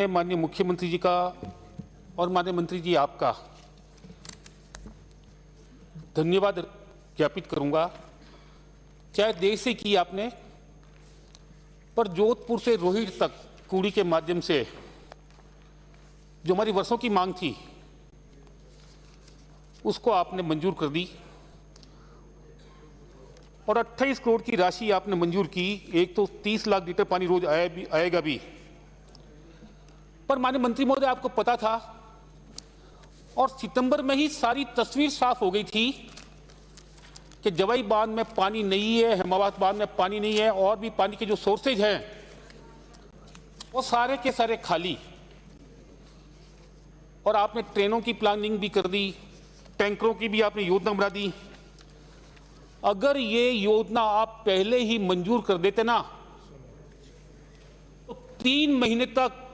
माननीय मुख्यमंत्री जी का और माननीय मंत्री जी आपका धन्यवाद ज्ञापित करूंगा। चाहे देर से की आपने, पर जोधपुर से रोहित तक कूड़ी के माध्यम से जो हमारी वर्षों की मांग थी उसको आपने मंजूर कर दी और 28 करोड़ की राशि आपने मंजूर की। एक तो 30 लाख लीटर पानी रोज आएगा भी। पर माननीय मंत्री महोदय, आपको पता था और सितंबर में ही सारी तस्वीर साफ हो गई थी कि जवाई बांध में पानी नहीं है, हेमावात बांध में पानी नहीं है और भी पानी के जो सोर्सेज हैं वो सारे के सारे खाली। और आपने ट्रेनों की प्लानिंग भी कर दी, टैंकरों की भी आपने योजना बना दी। अगर ये योजना आप पहले ही मंजूर कर देते ना तो 3 महीने तक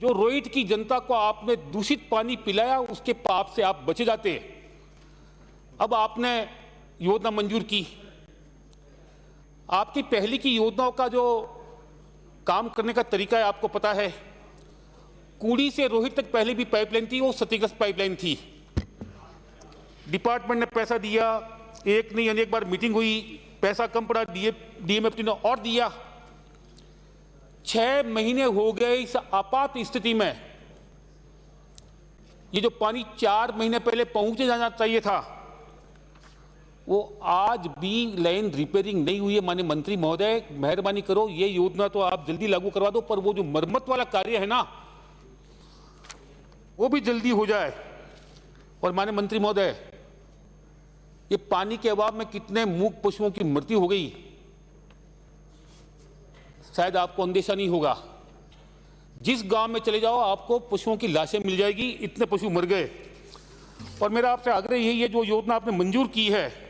जो रोहित की जनता को आपने दूषित पानी पिलाया उसके पाप से आप बचे जाते। अब आपने योजना मंजूर की। आपकी पहली की योजनाओं का जो काम करने का तरीका है आपको पता है। कूड़ी से रोहित तक पहले भी पाइपलाइन थी, वो क्षतिग्रस्त पाइपलाइन थी। डिपार्टमेंट ने पैसा दिया, एक नहीं अनेक बार मीटिंग हुई, पैसा कम पड़ा, डीएमएफटी ने और दिया। 6 महीने हो गए इस आपात स्थिति में। ये जो पानी 4 महीने पहले पहुंचे जाना चाहिए था वो आज भी लाइन रिपेयरिंग नहीं हुई है। माननीय मंत्री महोदय, मेहरबानी करो, ये योजना तो आप जल्दी लागू करवा दो, पर वो जो मरम्मत वाला कार्य है ना वो भी जल्दी हो जाए। और माननीय मंत्री महोदय, ये पानी के अभाव में कितने मूक पशुओं की मृत्यु हो गई शायद आपको अंदेशा नहीं होगा। जिस गांव में चले जाओ आपको पशुओं की लाशें मिल जाएगी, इतने पशु मर गए। और मेरा आपसे आग्रह यही है, जो योजना आपने मंजूर की है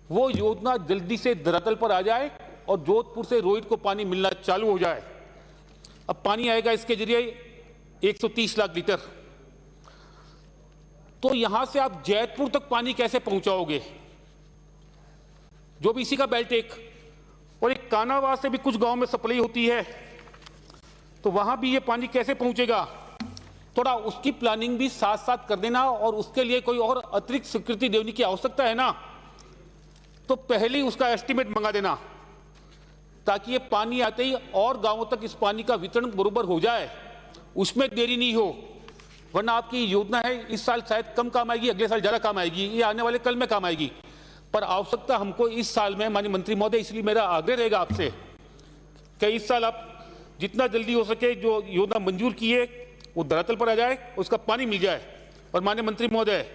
वो योजना जल्दी से धरातल पर आ जाए और जोधपुर से रोहित को पानी मिलना चालू हो जाए। अब पानी आएगा इसके जरिए 130 लाख लीटर। तो यहां से आप जैतपुर तक पानी कैसे पहुंचाओगे, जो भी इसी का बेल्ट एक। और एक कानावास से भी कुछ गांव में सप्लाई होती है, तो वहां भी ये पानी कैसे पहुंचेगा, थोड़ा उसकी प्लानिंग भी साथ साथ कर देना। और उसके लिए कोई और अतिरिक्त स्वीकृति देने की आवश्यकता है ना तो पहले ही उसका एस्टीमेट मंगा देना, ताकि ये पानी आते ही और गांवों तक इस पानी का वितरण बराबर हो जाए, उसमें देरी नहीं हो। वरना आपकी योजना है इस साल शायद कम काम आएगी, अगले साल ज्यादा काम आएगी, ये आने वाले कल में काम आएगी। पर आवश्यकता हमको इस साल में, माननीय मंत्री महोदय, इसलिए मेरा आग्रह रहेगा आपसे कि इस साल आप जितना जल्दी हो सके जो योजना मंजूर की है वो धरातल पर आ जाए, उसका पानी मिल जाए। और माननीय मंत्री महोदय,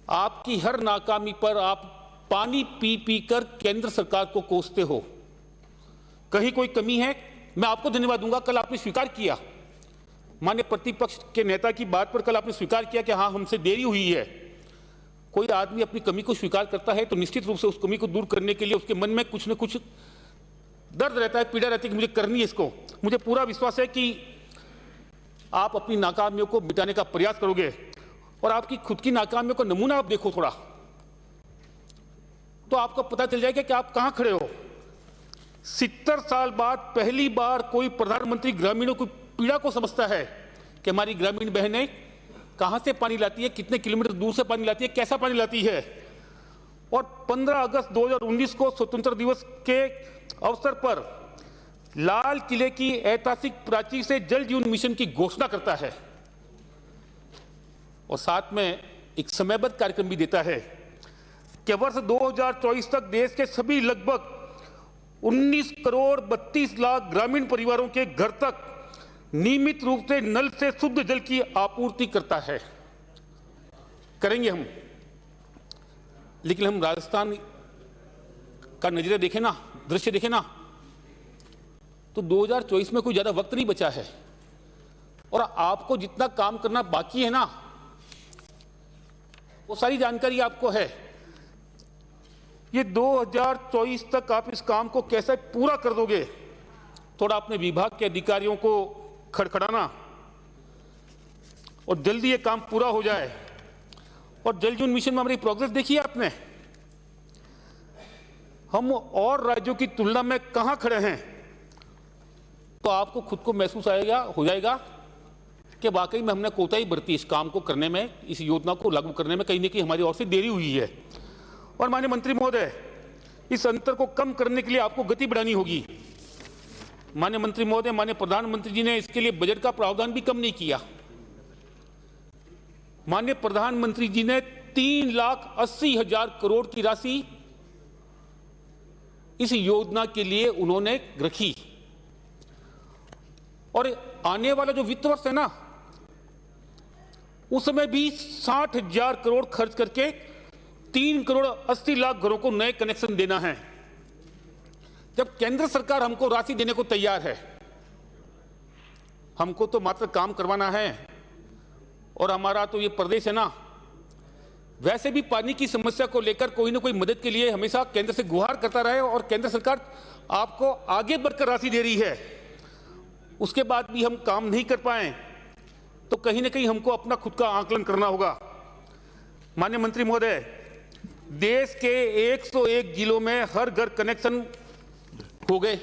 आपकी हर नाकामी पर आप पानी पी पी कर केंद्र सरकार को कोसते हो। कहीं कोई कमी है, मैं आपको धन्यवाद दूंगा। कल आपने स्वीकार किया, माननीय प्रतिपक्ष के नेता की बात पर कल आपने स्वीकार किया कि हाँ, हमसे देरी हुई है। कोई आदमी अपनी कमी को स्वीकार करता है तो निश्चित रूप से उस कमी को दूर करने के लिए उसके मन में कुछ न कुछ दर्द रहता है, पीड़ा रहती है कि मुझे करनी है इसको। मुझे पूरा विश्वास है कि आप अपनी नाकामियों को मिटाने का प्रयास करोगे। और आपकी खुद की नाकामियों का नमूना आप देखो थोड़ा, तो आपको पता चल जाएगा कि आप कहां खड़े हो। 70 साल बाद पहली बार कोई प्रधानमंत्री ग्रामीणों की पीड़ा को समझता है कि हमारी ग्रामीण बहनें कहां से पानी लाती है, कितने किलोमीटर दूर से पानी लाती है, कैसा पानी लाती है। और 15 अगस्त 2019 को स्वतंत्रता दिवस के अवसर पर लाल किले की ऐतिहासिक प्राचीर से जल जीवन मिशन की घोषणा करता है और साथ में एक समयबद्ध कार्यक्रम भी देता है कि वर्ष 2024 तक देश के सभी लगभग 19 करोड़ 32 लाख ग्रामीण परिवारों के घर तक नियमित रूप से नल से शुद्ध जल की आपूर्ति करता है। करेंगे हम, लेकिन हम राजस्थान का नजरिया देखें ना, दृश्य देखें ना, तो 2024 में कोई ज्यादा वक्त नहीं बचा है। और आपको जितना काम करना बाकी है ना वो सारी जानकारी आपको है। ये 2024 तक आप इस काम को कैसे पूरा कर दोगे, थोड़ा अपने विभाग के अधिकारियों को खड़खड़ाना और जल्दी ये काम पूरा हो जाए। और जल जीवन मिशन में हमारी प्रोग्रेस देखिए आपने, हम और राज्यों की तुलना में कहां खड़े हैं। तो आपको खुद को महसूस हो जाएगा कि वाकई में हमने कोताही बरती इस काम को करने में, इस योजना को लागू करने में कहीं न कहीं हमारी ओर से देरी हुई है। और माननीय मंत्री महोदय, इस अंतर को कम करने के लिए आपको गति बढ़ानी होगी। माननीय मंत्री महोदय, माननीय प्रधानमंत्री जी ने इसके लिए बजट का प्रावधान भी कम नहीं किया। माननीय प्रधानमंत्री जी ने 3,80,000 करोड़ की राशि इस योजना के लिए उन्होंने रखी। और आने वाला जो वित्त वर्ष है ना, उसमें भी 60,000 करोड़ खर्च करके 3,80,00,000 घरों को नए कनेक्शन देना है। जब केंद्र सरकार हमको राशि देने को तैयार है, हमको तो मात्र काम करवाना है। और हमारा तो ये प्रदेश है ना, वैसे भी पानी की समस्या को लेकर कोई ना कोई मदद के लिए हमेशा केंद्र से गुहार करता रहे, और केंद्र सरकार आपको आगे बढ़कर राशि दे रही है, उसके बाद भी हम काम नहीं कर पाए तो कहीं ना कहीं हमको अपना खुद का आकलन करना होगा। माननीय मंत्री महोदय, देश के 101 जिलों में हर घर कनेक्शन हो गए,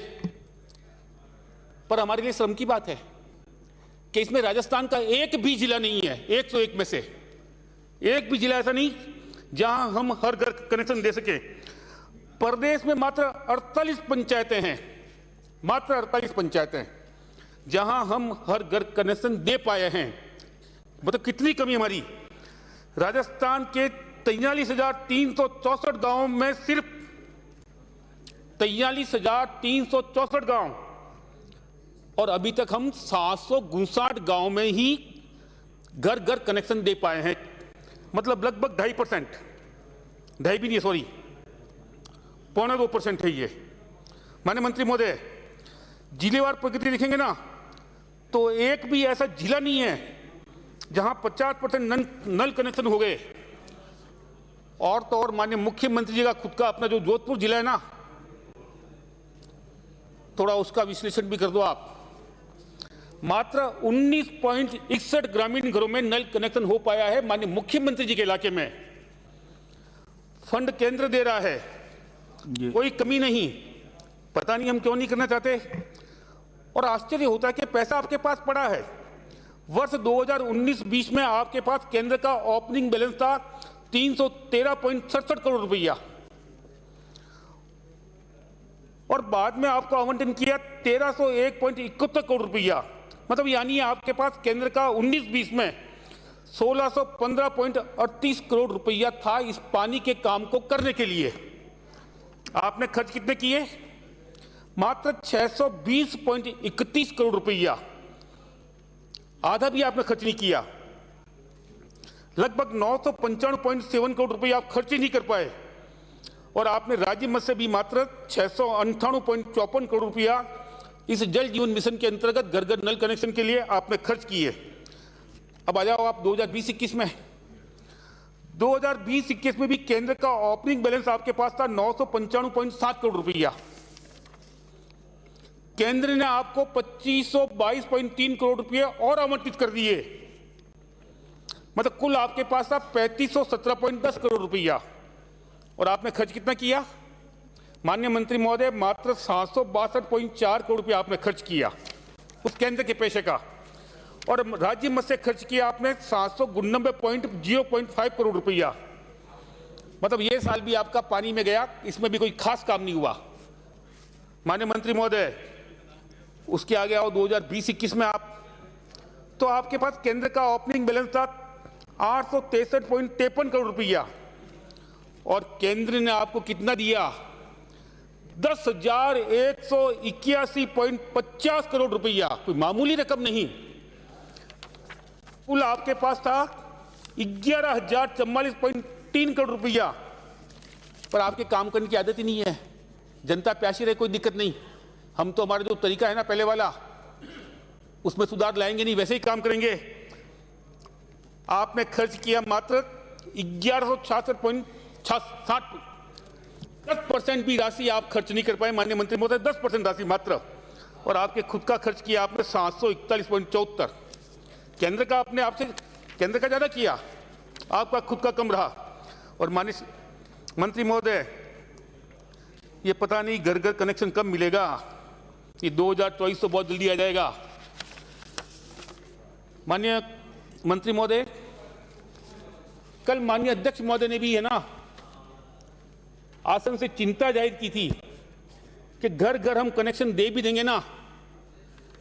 पर हमारे लिए शर्म की बात है कि इसमें राजस्थान का एक भी जिला नहीं है। 101 में से एक भी जिला ऐसा नहीं जहां हम हर घर कनेक्शन दे सके। प्रदेश में मात्र 48 पंचायतें हैं, मात्र 48 पंचायतें जहां हम हर घर कनेक्शन दे पाए हैं। मतलब कितनी कमी हमारी। राजस्थान के 43,364 गांवों में सिर्फ 43,364 गांव, और अभी तक हम 759 गांव में ही घर घर कनेक्शन दे पाए हैं। मतलब लगभग 2.5%, 2.5 भी नहीं, सॉरी 0.25% है ये। माननीय मंत्री महोदय, जिलेवार प्रगति देखेंगे ना, तो एक भी ऐसा जिला नहीं है जहां 50% नल कनेक्शन हो गए। और तो और माननीय मुख्यमंत्री जी का खुद का अपना जो जोधपुर जिला है ना, थोड़ा उसका विश्लेषण भी कर दो आप। मात्र 19.61 ग्रामीण घरों में नल कनेक्शन हो पाया है माननीय मुख्यमंत्री जी के इलाके में। फंड केंद्र दे रहा है, कोई कमी नहीं, पता नहीं हम क्यों नहीं करना चाहते। और आश्चर्य होता है कि पैसा आपके पास पड़ा है। वर्ष 2019-20 में आपके पास केंद्र का ओपनिंग बैलेंस था 313.67 करोड़ रुपया, और बाद में आपको आवंटन किया 1301.71 करोड़ रुपया। मतलब यानी आपके पास केंद्र का 19-20 में 1615.38 करोड़ रुपया था इस पानी के काम को करने के लिए। आपने खर्च कितने किए? मात्र 620.31 करोड़ रुपया, आधा भी आपने खर्च नहीं किया। लगभग 995.7 करोड़ रुपया आप खर्च ही नहीं कर पाए। और आपने राज्य मद से भी मात्र 698.54 करोड़ रुपया इस जल जीवन मिशन के अंतर्गत घर घर नल कनेक्शन के लिए आपने खर्च किए। अब आ जाओ आप 2020-21 में। 2020-21 में भी केंद्र का ओपनिंग बैलेंस आपके पास था 995.7 करोड़ रुपया। केंद्र ने आपको 2522.3 करोड़ रुपए और आवंटित कर दिए। मतलब कुल आपके पास था 3517.10 करोड़ रुपया, और आपने खर्च कितना किया? माननीय मंत्री महोदय, मात्र 762.4 करोड़ रुपया आपने खर्च किया उस केंद्र के पैसे का। और राज्य मद से खर्च किया आपने 799.05 करोड़ रुपया। मतलब ये साल भी आपका पानी में गया, इसमें भी कोई खास काम नहीं हुआ। माननीय मंत्री महोदय, उसके आगे आओ 2020-21 में आप, तो आपके पास केंद्र का ओपनिंग बैलेंस था 863.53 करोड़ रुपया, और केंद्र ने आपको कितना दिया? 10,181.50 करोड़ रुपया। कोई मामूली रकम नहीं। कुल आपके पास था 11,044.3 करोड़ रुपया, पर आपके काम करने की आदत ही नहीं है। जनता प्यासी रहे, कोई दिक्कत नहीं। हम तो हमारा जो तरीका है ना पहले वाला, उसमें सुधार लाएंगे नहीं, वैसे ही काम करेंगे। आपने खर्च किया मात्र 1166.60। 10% भी राशि आप खर्च नहीं कर पाए माननीय मंत्री महोदय, 10% राशि मात्र। और आपके खुद का खर्च किया आपने 741.74। केंद्र का आपने आपसे केंद्र का ज्यादा किया, आपका खुद का कम रहा। और माननीय मंत्री महोदय, ये पता नहीं घर घर कनेक्शन कब मिलेगा। कि 2024 तो बहुत जल्दी आ जाएगा। माननीय मंत्री महोदय, कल माननीय अध्यक्ष महोदय ने भी है ना आसन से चिंता जाहिर की थी कि घर घर हम कनेक्शन दे भी देंगे ना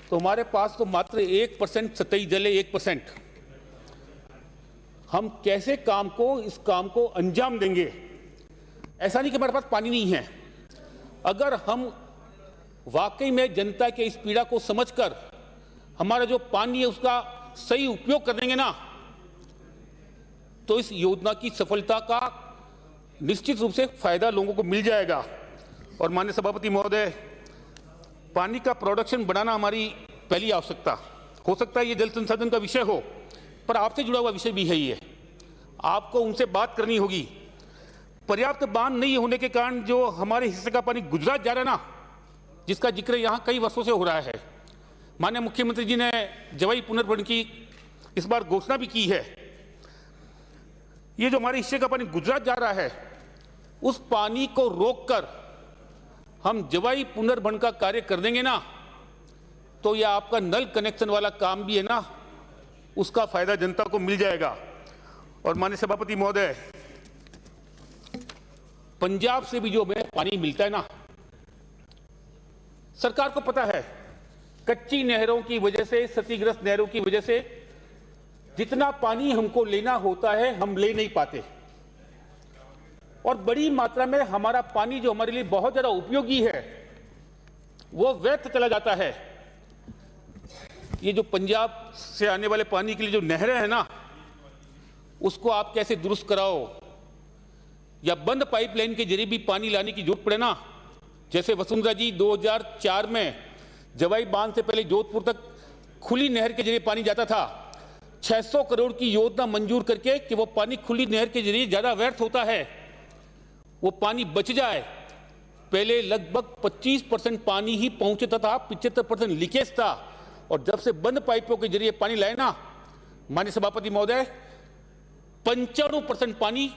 तो हमारे पास तो मात्र 1% सतही जल है, 1%। हम कैसे इस काम को अंजाम देंगे? ऐसा नहीं कि हमारे पास पानी नहीं है। अगर हम वाकई में जनता के इस पीड़ा को समझकर हमारा जो पानी है उसका सही उपयोग कर देंगे ना तो इस योजना की सफलता का निश्चित रूप से फायदा लोगों को मिल जाएगा। और माननीय सभापति महोदय, पानी का प्रोडक्शन बढ़ाना हमारी पहली आवश्यकता। हो सकता है ये जल संसाधन का विषय हो, पर आपसे जुड़ा हुआ विषय भी है। ये आपको उनसे बात करनी होगी। पर्याप्त बांध नहीं होने के कारण जो हमारे हिस्से का पानी गुजरात जा रहा है ना, जिसका जिक्र यहाँ कई वर्षों से हो रहा है। माननीय मुख्यमंत्री जी ने जवाई पुनर्भरण की इस बार घोषणा भी की है। ये जो हमारे हिस्से का पानी गुजरात जा रहा है, उस पानी को रोककर हम जवाई पुनर्भरण का कार्य कर देंगे ना तो यह आपका नल कनेक्शन वाला काम भी है ना, उसका फायदा जनता को मिल जाएगा। और माननीय सभापति महोदय, पंजाब से भी जो हमें पानी मिलता है ना, सरकार को पता है कच्ची नहरों की वजह से, क्षतिग्रस्त नहरों की वजह से जितना पानी हमको लेना होता है हम ले नहीं पाते और बड़ी मात्रा में हमारा पानी जो हमारे लिए बहुत ज्यादा उपयोगी है वो व्यर्थ चला जाता है। ये जो पंजाब से आने वाले पानी के लिए जो नहरें हैं ना, उसको आप कैसे दुरुस्त कराओ या बंद पाइपलाइन के जरिए भी पानी लाने की जरूरत पड़े ना। जैसे वसुंधरा जी 2004 में जवाई बांध से पहले जोधपुर तक खुली नहर के जरिए पानी जाता था। 600 करोड़ की योजना मंजूर करके कि वो पानी खुली नहर के जरिए ज्यादा व्यर्थ होता है, वो पानी बच जाए। पहले लगभग 25% पानी ही पहुंचता था, 75% लीकेज था। और जब से बंद पाइपों के जरिए पानी लाए ना माननीय सभापति महोदय, 95% पानी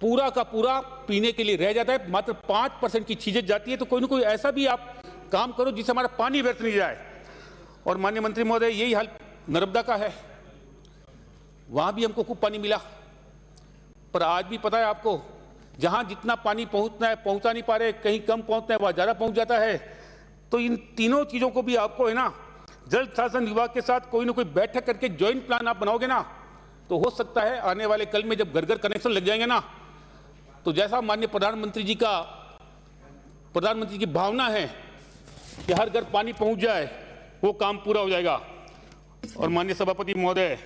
पूरा का पूरा पीने के लिए रह जाता है। मात्र 5% की चीजें जाती है। तो कोई ना कोई ऐसा भी आप काम करो जिससे हमारा पानी व्यर्थ नहीं जाए। और माननीय मंत्री महोदय, यही हाल नर्मदा का है। वहां भी हमको खूब पानी मिला, पर आज भी पता है आपको, जहां जितना पानी पहुंचना है पहुंचा नहीं पा रहे, कहीं कम पहुंचना है वहां ज्यादा पहुंच जाता है। तो इन तीनों चीजों को भी आपको है ना जल शासन विभाग के साथ कोई ना कोई बैठक करके ज्वाइंट प्लान आप बनाओगे ना तो हो सकता है आने वाले कल में जब घर घर कनेक्शन लग जाएंगे ना तो जैसा माननीय प्रधानमंत्री की भावना है कि हर घर पानी पहुंच जाए, वो काम पूरा हो जाएगा। और माननीय सभापति महोदय,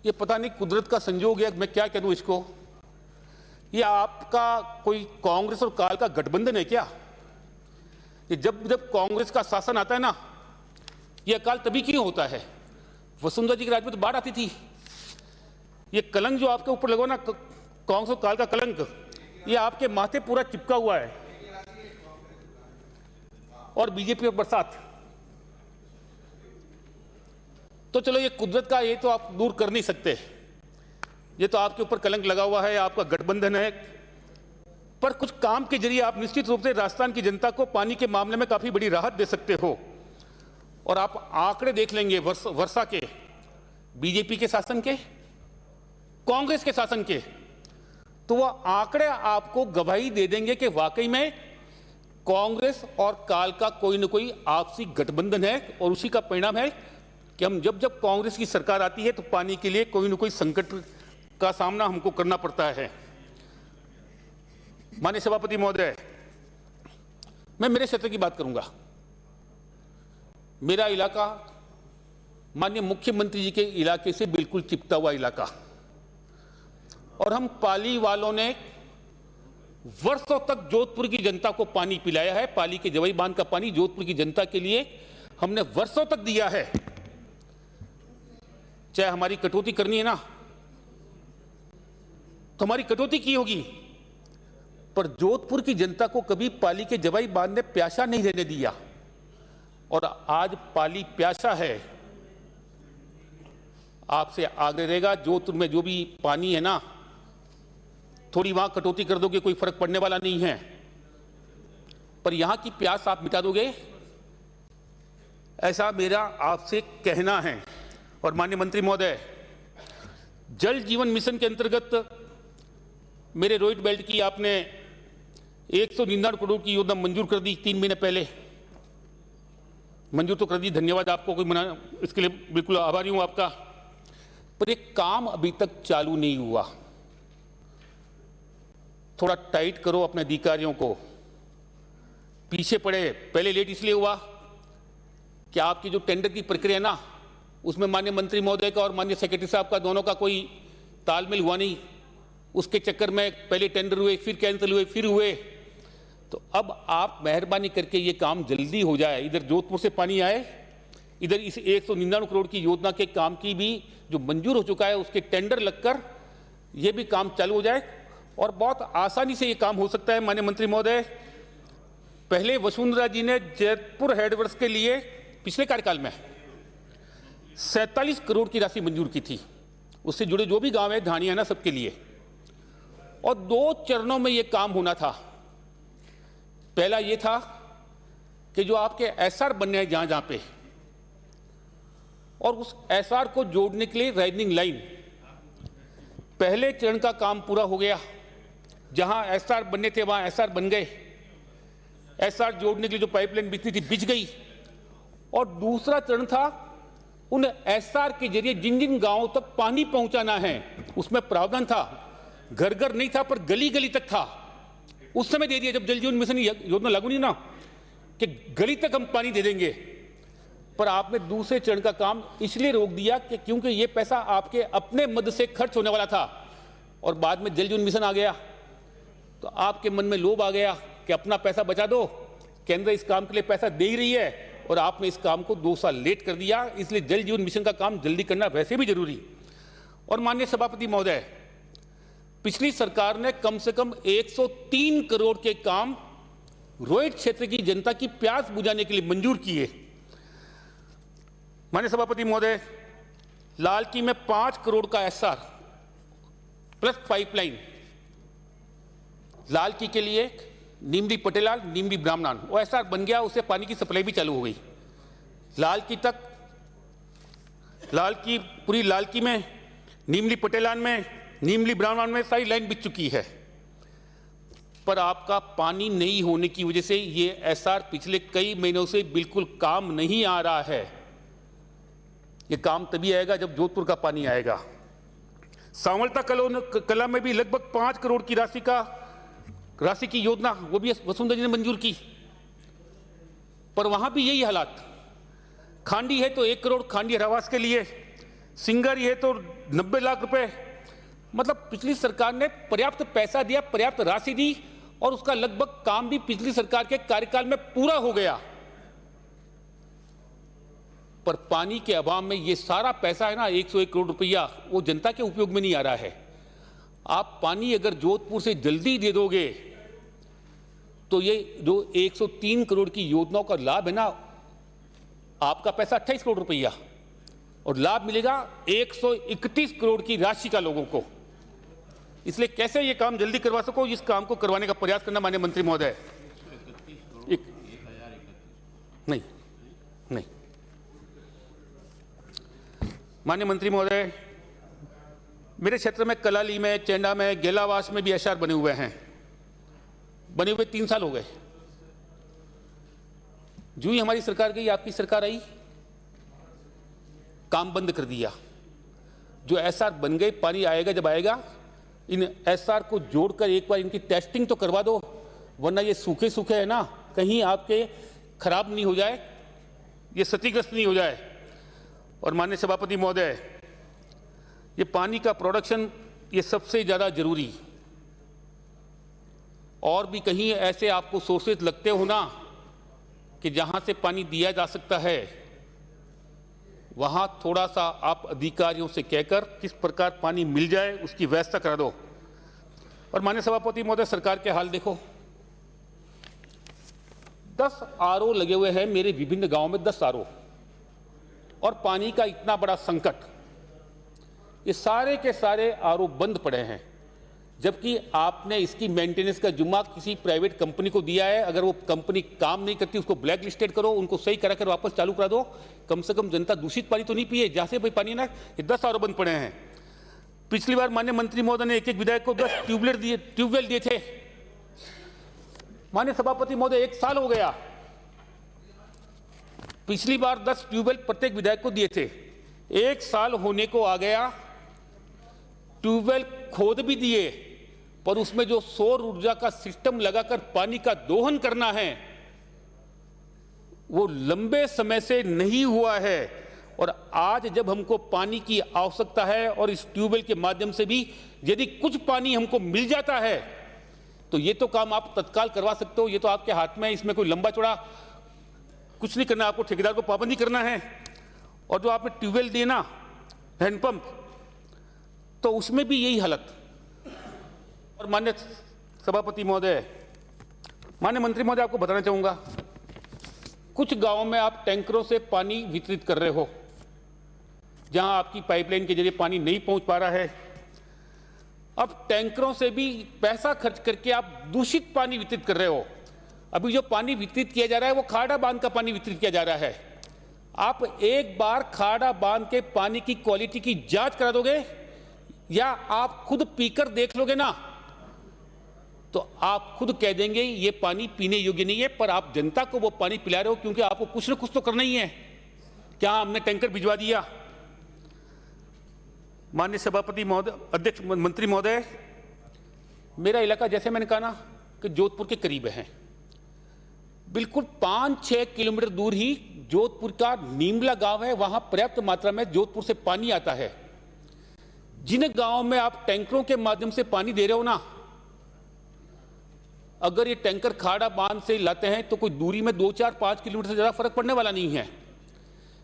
ये पता नहीं कुदरत का संजोग है, मैं क्या कह दूं इसको, ये आपका कोई कांग्रेस और काल का गठबंधन है क्या? ये जब जब कांग्रेस का शासन आता है ना, ये अकाल तभी क्यों होता है? वसुंधरा जी के राज्य में तो बाढ़ आती थी। ये कलंक जो आपके ऊपर लगा ना, कांग्रेस और काल का कलंक, ये आपके माथे पूरा चिपका हुआ है। और बीजेपी पर बरसात, तो चलो ये कुदरत का, ये तो आप दूर कर नहीं सकते, ये तो आपके ऊपर कलंक लगा हुआ है, आपका गठबंधन है। पर कुछ काम के जरिए आप निश्चित रूप से राजस्थान की जनता को पानी के मामले में काफी बड़ी राहत दे सकते हो। और आप आंकड़े देख लेंगे वर्षा के, बीजेपी के शासन के, कांग्रेस के शासन के, तो वह आंकड़े आपको गवाही दे देंगे कि वाकई में कांग्रेस और काल का कोई न कोई आपसी गठबंधन है। और उसी का परिणाम है कि हम जब जब कांग्रेस की सरकार आती है तो पानी के लिए कोई न कोई संकट का सामना हमको करना पड़ता है। माननीय सभापति महोदय, मैं मेरे क्षेत्र की बात करूंगा। मेरा इलाका माननीय मुख्यमंत्री जी के इलाके से बिल्कुल चिपटा हुआ इलाका, और हम पाली वालों ने वर्षों तक जोधपुर की जनता को पानी पिलाया है। पाली के जवाई बांध का पानी जोधपुर की जनता के लिए हमने वर्षों तक दिया है। चाहे हमारी कटौती करनी है ना तो हमारी कटौती की होगी, पर जोधपुर की जनता को कभी पाली के जवाई बांध ने प्यासा नहीं रहने दिया। और आज पाली प्यासा है। आपसे आग्रह रहेगा, जोधपुर में जो भी पानी है ना, थोड़ी वहां कटौती कर दोगे, कोई फर्क पड़ने वाला नहीं है। पर यहां की प्यास आप मिटा दोगे, ऐसा मेरा आपसे कहना है। और माननीय मंत्री महोदय, जल जीवन मिशन के अंतर्गत मेरे रोहित बेल्ट की आपने 199 करोड़ की योजना मंजूर कर दी 3 महीने पहले। मंजूर तो कर दी, धन्यवाद आपको, कोई मना, इसके लिए बिल्कुल आभारी हूं आपका। पर एक काम अभी तक चालू नहीं हुआ। थोड़ा टाइट करो अपने अधिकारियों को, पीछे पड़े। पहले लेट इसलिए हुआ कि आपकी जो टेंडर की प्रक्रिया ना, उसमें माननीय मंत्री महोदय का और माननीय सेक्रेटरी साहब का दोनों का कोई तालमेल हुआ नहीं। उसके चक्कर में पहले टेंडर हुए, फिर कैंसिल हुए, फिर हुए। तो अब आप मेहरबानी करके ये काम जल्दी हो जाए, इधर जोधपुर से पानी आए, इधर इस 199 करोड़ की योजना के काम की भी जो मंजूर हो चुका है उसके टेंडर लगकर ये भी काम चालू हो जाए और बहुत आसानी से ये काम हो सकता है। माननीय मंत्री महोदय, पहले वसुंधरा जी ने जयपुर हेडवर्क्स के लिए पिछले कार्यकाल में 47 करोड़ की राशि मंजूर की थी, उससे जुड़े जो भी गांव है, ढाणियां ना, सबके लिए। और 2 चरणों में ये काम होना था। पहला ये था कि जो आपके एसआर बनने हैं जहां जहां पे, और उस एसआर को जोड़ने के लिए राइजनिंग लाइन, पहले चरण का काम पूरा हो गया। जहां एसआर बनने थे वहां एसआर बन गए। एसआर जोड़ने के लिए जो पाइपलाइन बिछनी थी बिछ गई। और दूसरा चरण था उन एसआर के जरिए जिन जिन गांवों तक पानी पहुंचाना है, उसमें प्रावधान था। घर घर नहीं था पर गली गली तक था। उस समय दे दिया जब जल जीवन मिशन योजना लागू नहीं ना, कि गली तक हम पानी दे देंगे। पर आपने दूसरे चरण का काम इसलिए रोक दिया कि क्योंकि ये पैसा आपके अपने मद से खर्च होने वाला था और बाद में जल जीवन मिशन आ गया तो आपके मन में लोभ आ गया कि अपना पैसा बचा दो, केंद्र इस काम के लिए पैसा दे ही रही है और आपने इस काम को 2 साल लेट कर दिया। इसलिए जल जीवन मिशन का काम जल्दी करना वैसे भी जरूरी। और माननीय सभापति महोदय, पिछली सरकार ने कम से कम 103 करोड़ के काम रोहित क्षेत्र की जनता की प्यास बुझाने के लिए मंजूर किए। माननीय सभापति महोदय, लालकी में 5 करोड़ का एसआर प्लस पाइपलाइन, लालकी के लिए नीमडी पटेलाल, नीमडी ब्राह्मणान, वो एसआर बन गया, उससे पानी की सप्लाई भी चालू हो गई। लालकी तक, लालकी, पूरी लालकी में, नीमडी पटेलान में, नीमली ब्राह्मण में सारी लाइन बिछ चुकी है। पर आपका पानी नहीं होने की वजह से ये एसआर पिछले कई महीनों से बिल्कुल काम नहीं आ रहा है। ये काम तभी आएगा जब जोधपुर का पानी आएगा। सांवलता कला में भी लगभग 5 करोड़ की राशि की योजना, वो भी वसुंधरा जी ने मंजूर की, पर वहां भी यही हालात। खांडी है तो 1 करोड़ खांडी आवास के लिए, सिंगारी है तो 90 लाख रुपए। मतलब पिछली सरकार ने पर्याप्त पैसा दिया, पर्याप्त राशि दी और उसका लगभग काम भी पिछली सरकार के कार्यकाल में पूरा हो गया। पर पानी के अभाव में ये सारा पैसा है ना, 101 करोड़ रुपया, वो जनता के उपयोग में नहीं आ रहा है। आप पानी अगर जोधपुर से जल्दी दे दोगे तो ये जो 103 करोड़ की योजनाओं का लाभ है ना, आपका पैसा 28 करोड़ रुपया और लाभ मिलेगा 131 करोड़ की राशि का लोगों को। इसलिए कैसे ये काम जल्दी करवा सको, इस काम को करवाने का प्रयास करना माननीय मंत्री महोदय। नहीं नहीं माननीय मंत्री महोदय, मेरे क्षेत्र में कलाली में, चेंडा में, गेलावास में भी एसआर बने हुए हैं। बने हुए 3 साल हो गए। जो ही हमारी सरकार गई, आपकी सरकार आई, काम बंद कर दिया। जो एसआर बन गए, पानी आएगा जब आएगा, इन एसआर को जोड़कर एक बार इनकी टेस्टिंग तो करवा दो, वरना ये सूखे सूखे है ना, कहीं आपके खराब नहीं हो जाए, ये क्षतिग्रस्त नहीं हो जाए। और माननीय सभापति महोदय, ये पानी का प्रोडक्शन ये सबसे ज़्यादा जरूरी। और भी कहीं ऐसे आपको सोर्सेज लगते हो ना कि जहां से पानी दिया जा सकता है, वहां थोड़ा सा आप अधिकारियों से कहकर किस प्रकार पानी मिल जाए उसकी व्यवस्था करा दो। और माननीय सभापति महोदय, सरकार के हाल देखो, 10 आरओ लगे हुए हैं मेरे विभिन्न गांवों में, 10 आरओ, और पानी का इतना बड़ा संकट, ये सारे के सारे आरओ बंद पड़े हैं। जबकि आपने इसकी मेंटेनेंस का जुम्मा किसी प्राइवेट कंपनी को दिया है। अगर वो कंपनी काम नहीं करती उसको ब्लैक लिस्टेड करो, उनको सही करा कर वापस चालू करा दो। कम से कम जनता दूषित पानी तो नहीं पिए, जहां से भाई पानी ना ये 10 आर बंद पड़े हैं। पिछली बार माननीय मंत्री महोदय ने एक एक विधायक को 10 ट्यूबवेल दिए थे। माननीय सभापति महोदय 1 साल हो गया, पिछली बार 10 ट्यूबवेल प्रत्येक विधायक को दिए थे। 1 साल होने को आ गया, ट्यूबवेल खोद भी दिए, पर उसमें जो सौर ऊर्जा का सिस्टम लगाकर पानी का दोहन करना है वो लंबे समय से नहीं हुआ है। और आज जब हमको पानी की आवश्यकता है और इस ट्यूबवेल के माध्यम से भी यदि कुछ पानी हमको मिल जाता है तो ये तो काम आप तत्काल करवा सकते हो, ये तो आपके हाथ में है। इसमें कोई लंबा चौड़ा कुछ नहीं करना, आपको ठेकेदार को पाबंदी करना है। और जो आपने ट्यूबवेल दिए ना, हैंडपंप, तो उसमें भी यही हालत। और माननीय सभापति महोदय, माननीय मंत्री महोदय, आपको बताना चाहूंगा, कुछ गांवों में आप टैंकरों से पानी वितरित कर रहे हो, जहां आपकी पाइपलाइन के जरिए पानी नहीं पहुंच पा रहा है। अब टैंकरों से भी पैसा खर्च करके आप दूषित पानी वितरित कर रहे हो। अभी जो पानी वितरित किया जा रहा है वो खाड़ा बांध का पानी वितरित किया जा रहा है। आप एक बार खाड़ा बांध के पानी की क्वालिटी की जांच करा दोगे या आप खुद पीकर देख लोगे ना, तो आप खुद कह देंगे ये पानी पीने योग्य नहीं है, पर आप जनता को वो पानी पिला रहे हो क्योंकि आपको कुछ ना कुछ तो करना ही है। क्या हमने टैंकर भिजवा दिया? माननीय सभापति महोदय, अध्यक्ष मंत्री महोदय, मेरा इलाका जैसे मैंने कहा ना कि जोधपुर के करीब है, बिल्कुल 5-6 किलोमीटर दूर ही जोधपुर का नीमला गांव है। वहां पर्याप्त मात्रा में जोधपुर से पानी आता है। जिन गांवों में आप टैंकरों के माध्यम से पानी दे रहे हो ना, अगर ये टैंकर खाड़ा बांध से लाते हैं तो कोई दूरी में 2-4-5 किलोमीटर से ज्यादा फर्क पड़ने वाला नहीं है।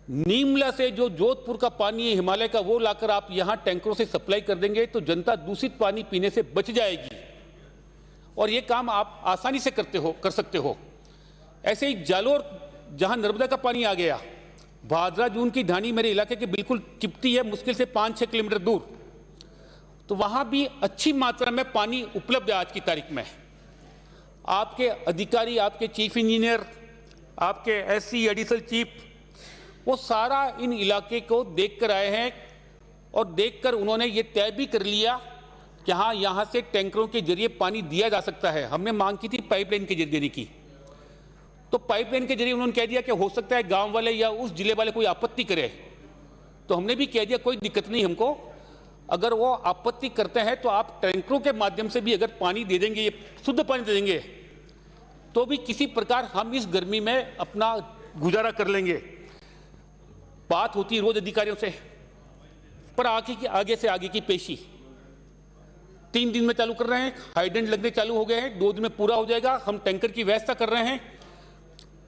नीमला से जो जोधपुर का पानी है हिमालय का, वो लाकर आप यहां टैंकरों से सप्लाई कर देंगे तो जनता दूषित पानी पीने से बच जाएगी। और ये काम आप आसानी से कर सकते हो। ऐसे ही जालोर, जहां नर्मदा का पानी आ गया, भादरा जून की ढानी मेरे इलाके के बिल्कुल चिपटी है, मुश्किल से 5-6 किलोमीटर दूर, तो वहां भी अच्छी मात्रा में पानी उपलब्ध है आज की तारीख में। आपके अधिकारी, आपके चीफ इंजीनियर, आपके एससी एडिशनल चीफ, वो सारा इन इलाके को देखकर आए हैं और देखकर उन्होंने ये तय भी कर लिया कि हाँ, यहाँ से टैंकरों के जरिए पानी दिया जा सकता है। हमने मांग की थी पाइपलाइन के जरिए देने की, तो पाइपलाइन के जरिए उन्होंने कह दिया कि हो सकता है गांव वाले या उस जिले वाले कोई आपत्ति करे, तो हमने भी कह दिया कोई दिक्कत नहीं हमको। अगर वो आपत्ति करते हैं तो आप टैंकरों के माध्यम से भी अगर पानी दे देंगे, ये शुद्ध पानी दे देंगे, तो भी किसी प्रकार हम इस गर्मी में अपना गुजारा कर लेंगे। बात होती है रोज अधिकारियों से, पर आगे से आगे की पेशी 3 दिन में चालू कर रहे हैं, हाइड्रेंट लगने चालू हो गए हैं, 2 दिन में पूरा हो जाएगा। हम टैंकर की व्यवस्था कर रहे हैं।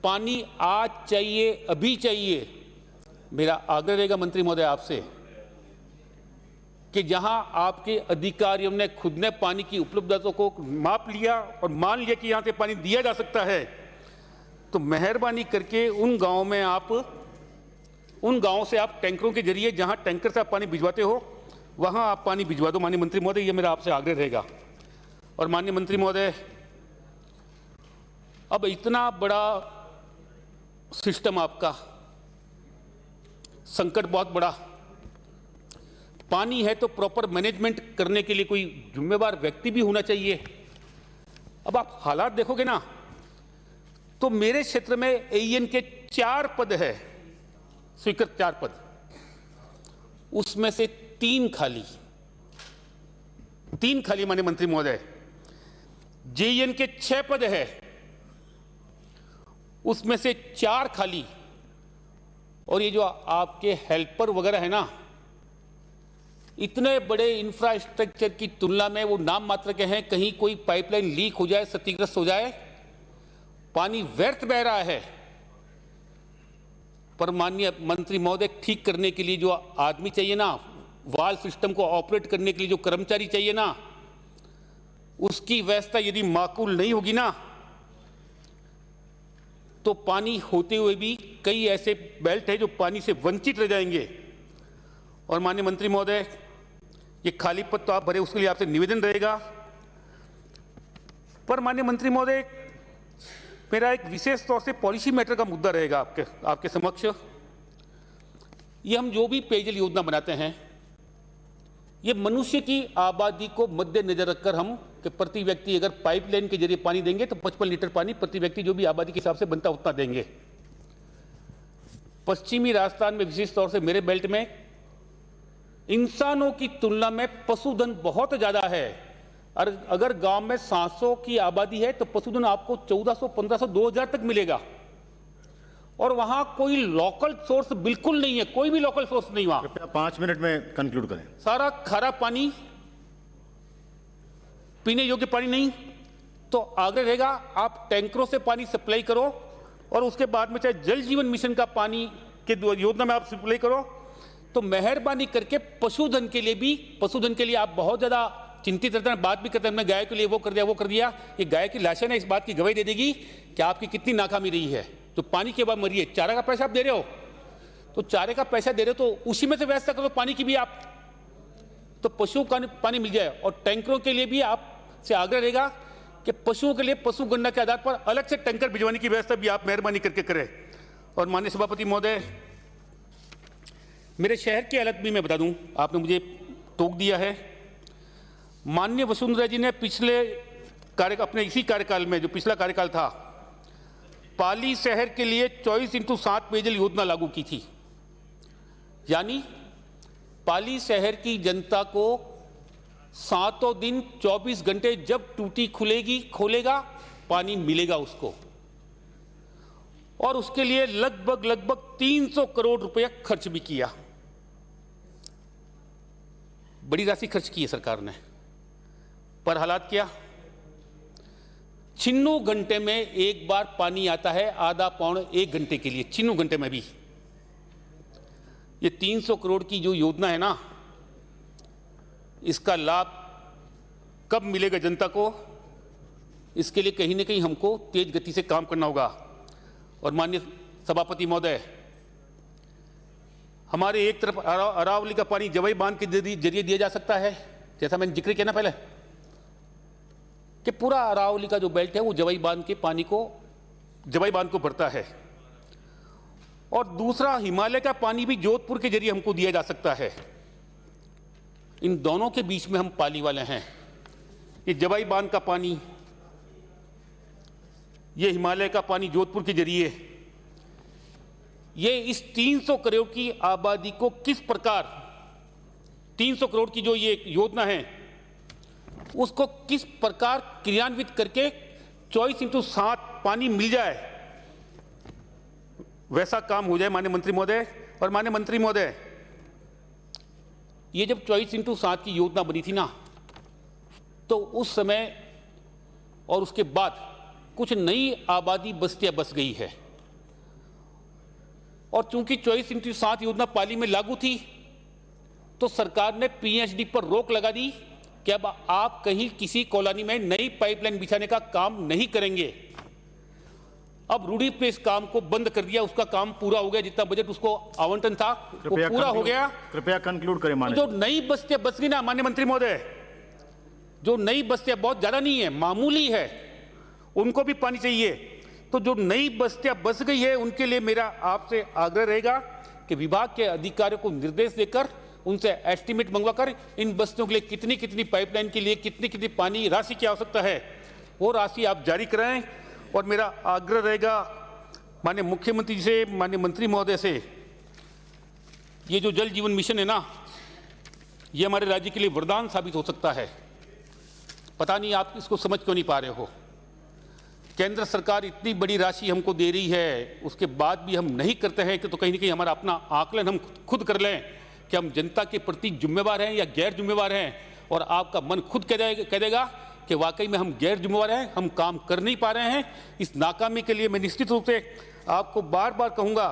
पानी आज चाहिए, अभी चाहिए। मेरा आग्रह रहेगा मंत्री महोदय आपसे कि जहां आपके अधिकारियों ने खुद ने पानी की उपलब्धता को माप लिया और मान लिया कि यहां से पानी दिया जा सकता है, तो मेहरबानी करके उन गांवों से आप टैंकरों के जरिए, जहां टैंकर से आप पानी भिजवाते हो, वहां आप पानी भिजवा दो। माननीय मंत्री महोदय, ये मेरा आपसे आग्रह रहेगा। और माननीय मंत्री महोदय, अब इतना बड़ा सिस्टम आपका, संकट बहुत बड़ा, पानी है तो प्रॉपर मैनेजमेंट करने के लिए कोई जिम्मेवार व्यक्ति भी होना चाहिए। अब आप हालात देखोगे ना, तो मेरे क्षेत्र में एईएन के 4 पद है, स्वीकृत 4 पद, उसमें से 3 खाली माननीय मंत्री महोदय। जेईएन के 6 पद है, उसमें से 4 खाली। और ये जो आपके हेल्पर वगैरह है ना, इतने बड़े इंफ्रास्ट्रक्चर की तुलना में वो नाम मात्र के हैं। कहीं कोई पाइपलाइन लीक हो जाए, क्षतिग्रस्त हो जाए, पानी व्यर्थ बह रहा है। पर माननीय मंत्री महोदय, ठीक करने के लिए जो आदमी चाहिए ना, वाल सिस्टम को ऑपरेट करने के लिए जो कर्मचारी चाहिए ना, उसकी व्यवस्था यदि माकूल नहीं होगी ना, तो पानी होते हुए भी कई ऐसे बेल्ट है जो पानी से वंचित रह जाएंगे। और माननीय मंत्री महोदय, ये खाली पद तो आप भरे, उसके लिए आपसे निवेदन रहेगा। पर माननीय मंत्री महोदय, मेरा एक विशेष तौर से पॉलिसी मैटर का मुद्दा रहेगा आपके समक्ष। ये हम जो भी पेयजल योजना बनाते हैं, ये मनुष्य की आबादी को मद्देनजर रखकर हम कि प्रति व्यक्ति अगर पाइपलाइन के जरिए पानी देंगे तो 55 लीटर पानी प्रति व्यक्ति जो भी आबादी के हिसाब से बनता उतना देंगे। पश्चिमी राजस्थान में विशेष तौर से मेरे बेल्ट में इंसानों की तुलना में पशुधन बहुत ज्यादा है। और अगर गांव में 700 की आबादी है तो पशुधन आपको 1400, 1500, 2000 तक मिलेगा। और वहां कोई लोकल सोर्स बिल्कुल नहीं है, कोई भी लोकल सोर्स नहीं वहां। कृपया 5 मिनट में कंक्लूड करें। सारा खारा पानी, पीने योग्य पानी नहीं। तो आग्रह रहेगा आप टैंकरों से पानी सप्लाई करो और उसके बाद में चाहे जल जीवन मिशन का पानी के योजना में आप सप्लाई करो। तो मेहरबानी करके पशुधन के लिए आप बहुत ज्यादा चिंतित रहते हैं, बात भी करते हैं मैं गाय के लिए वो कर दिया वो कर दिया। ये गाय की लाशें ना इस बात की गवाही दे देगी कि आपकी कितनी नाकामी रही है। तो पानी के बाद मरिए, चारा का पैसा आप दे रहे हो तो चारे का पैसा दे रहे हो तो उसी में से व्यवस्था करो पानी की भी आप, तो पशुओं का पानी मिल जाए। और टैंकरों के लिए भी आपसे आग्रह रहेगा कि पशुओं के लिए पशु गणना के आधार पर अलग से टैंकर भिजवाने की व्यवस्था भी आप मेहरबानी करके करें। और माननीय सभापति महोदय, मेरे शहर की हालत भी मैं बता दूं, आपने मुझे टोक दिया है। माननीय वसुंधरा जी ने अपने इसी कार्यकाल में, जो पिछला कार्यकाल था, पाली शहर के लिए 24x7 पेयजल योजना लागू की थी। यानी पाली शहर की जनता को 7 दिन 24 घंटे जब टूटी खोलेगा पानी मिलेगा उसको। और उसके लिए लगभग 300 करोड़ रुपया खर्च भी किया। बड़ी राशि खर्च की है सरकार ने, पर हालात क्या, छिन्नू घंटे में एक बार पानी आता है, आधा पौन 1 घंटे के लिए, छिन्नू घंटे में भी। ये 300 करोड़ की जो योजना है ना, इसका लाभ कब मिलेगा जनता को, इसके लिए कहीं ना कहीं हमको तेज गति से काम करना होगा। और माननीय सभापति महोदय, हमारे एक तरफ अरावली का पानी जवाई बांध के जरिए दिया जा सकता है, जैसा मैंने जिक्र किया ना पहले कि पूरा अरावली का जो बेल्ट है वो जवाई बांध को भरता है। और दूसरा, हिमालय का पानी भी जोधपुर के जरिए हमको दिया जा सकता है। इन दोनों के बीच में हम पाली वाले हैं। ये जवाई बांध का पानी, ये हिमालय का पानी जोधपुर के जरिए, ये इस 300 करोड़ की आबादी को किस प्रकार, 300 करोड़ की जो ये योजना है उसको किस प्रकार क्रियान्वित करके 24x7 पानी मिल जाए, वैसा काम हो जाए माननीय मंत्री महोदय। और माननीय मंत्री महोदय, ये जब 24x7 की योजना बनी थी ना, तो उस समय और उसके बाद कुछ नई आबादी बस्तियां बस गई है। और चूंकि 24x7 योजना पाली में लागू थी तो सरकार ने पीएचडी पर रोक लगा दी कि अब आप कहीं किसी कॉलोनी में नई पाइपलाइन बिछाने का काम नहीं करेंगे। अब रूढ़ी पे इस काम को बंद कर दिया, उसका काम पूरा हो गया, जितना बजट उसको आवंटन था वो पूरा हो गया। कृपया कंक्लूड करें माननीय। जो नई बस्तियां बस गई ना माननीय मंत्री महोदय, जो नई बस्तियां बहुत ज्यादा नहीं है, मामूली है, उनको भी पानी चाहिए। तो जो नई बस्तियां बस गई है उनके लिए मेरा आपसे आग्रह रहेगा कि विभाग के अधिकारियों को निर्देश देकर उनसे एस्टीमेट मंगवाकर इन बस्तियों के लिए कितनी कितनी पाइपलाइन के लिए कितनी पानी राशि की आवश्यकता है वो राशि आप जारी कराएं। और मेरा आग्रह रहेगा माननीय मुख्यमंत्री जी से, माननीय मंत्री महोदय से, ये जो जल जीवन मिशन है ना, ये हमारे राज्य के लिए वरदान साबित हो सकता है। पता नहीं आप इसको समझ क्यों नहीं पा रहे हो। केंद्र सरकार इतनी बड़ी राशि हमको दे रही है, उसके बाद भी हम नहीं करते हैं कि तो कहीं ना कहीं हमारा अपना आकलन हम खुद कर लें कि हम जनता के प्रति जिम्मेवार हैं या गैर जिम्मेवार हैं। और आपका मन खुद कह देगा कि वाकई में हम गैर जिम्मेवार हैं, हम काम कर नहीं पा रहे हैं। इस नाकामी के लिए मैं निश्चित रूप से आपको बार बार कहूँगा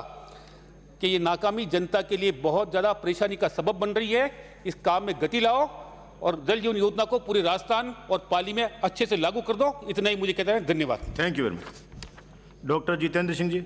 कि ये नाकामी जनता के लिए बहुत ज़्यादा परेशानी का सबब बन रही है। इस काम में गति लाओ और जल जीवन योजना को पूरे राजस्थान और पाली में अच्छे से लागू कर दो। इतना ही मुझे कहते हैं। धन्यवाद। Thank you very much. Doctor Jitendra Singh ji.